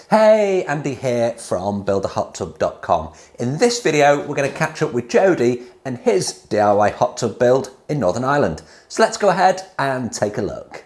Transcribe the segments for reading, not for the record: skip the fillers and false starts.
Hey, Andy here from buildahottub.com. In this video, we're going to catch up with Jody and his DIY hot tub build in Northern Ireland. So let's go ahead and take a look.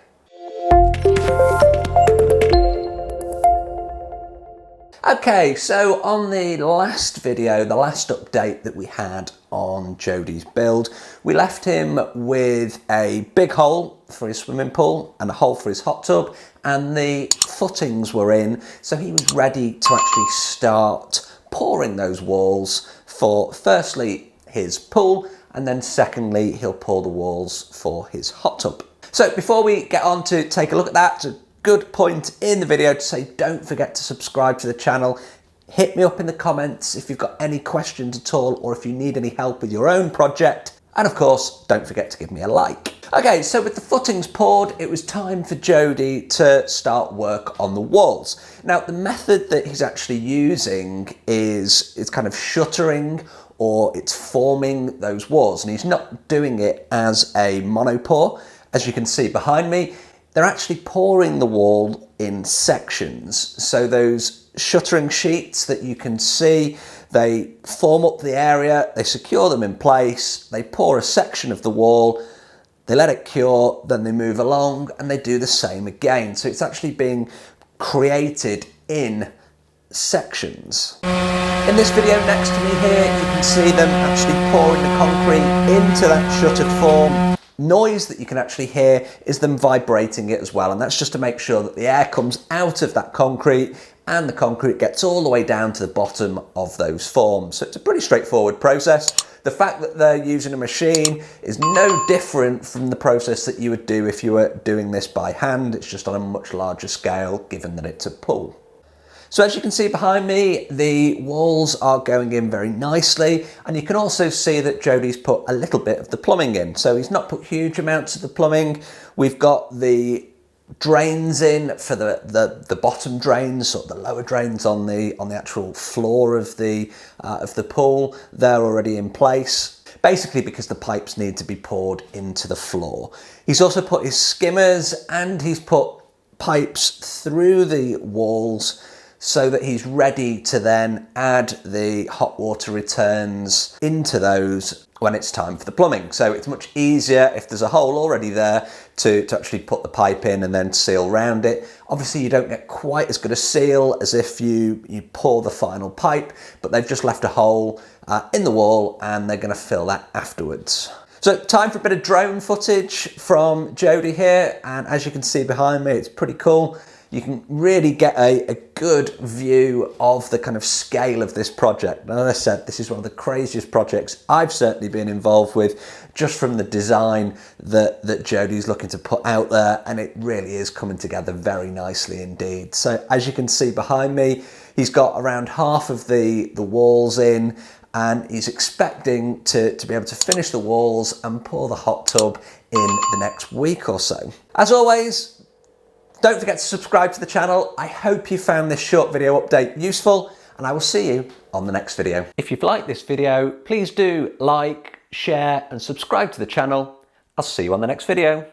Okay, so on the last video, the last update that we had on Jody's build, we left him with a big hole for his swimming pool and a hole for his hot tub, and the footings were in, so he was ready to actually start pouring those walls for firstly his pool, and then secondly he'll pour the walls for his hot tub. So before we get on to take a look at that, good point in the video to say don't forget to subscribe to the channel. Hit me up in the comments if you've got any questions at all or if you need any help with your own project. And of course, don't forget to give me a like. Okay, so with the footings poured, it was time for Jody to start work on the walls. Now, the method that he's actually using is kind of shuttering, or it's forming those walls, and he's not doing it as a monopour. As you can see behind me, they're actually pouring the wall in sections. So those shuttering sheets that you can see, they form up the area, they secure them in place, they pour a section of the wall, they let it cure, then they move along and they do the same again. So it's actually being created in sections. In this video next to me here, you can see them actually pouring the concrete into that shuttered form. Noise that you can actually hear is them vibrating it as well, and that's just to make sure that the air comes out of that concrete and the concrete gets all the way down to the bottom of those forms. So it's a pretty straightforward process. The fact that they're using a machine is no different from the process that you would do if you were doing this by hand. It's just on a much larger scale, given that it's a pool. So as you can see behind me, the walls are going in very nicely, and you can also see that Jody's put a little bit of the plumbing in. So he's not put huge amounts of the plumbing. We've got the drains in for the bottom drains, sort of the lower drains on the actual floor of the pool. They're already in place, basically because the pipes need to be poured into the floor. He's also put his skimmers and he's put pipes through the walls so that he's ready to then add the hot water returns into those when it's time for the plumbing. So it's much easier if there's a hole already there to actually put the pipe in and then seal around it. Obviously you don't get quite as good a seal as if you pour the final pipe, but they've just left a hole in the wall and they're going to fill that afterwards. So time for a bit of drone footage from Jody here, and as you can see behind me, it's pretty cool. You can really get a good view of the kind of scale of this project. And as I said, this is one of the craziest projects I've certainly been involved with, just from the design that Jody's looking to put out there, and it really is coming together very nicely indeed. So as you can see behind me, he's got around half of the walls in, and he's expecting to be able to finish the walls and pour the hot tub in the next week or so. As always, don't forget to subscribe to the channel. I hope you found this short video update useful, and I will see you on the next video. If you've liked this video, please do like, share, and subscribe to the channel. I'll see you on the next video.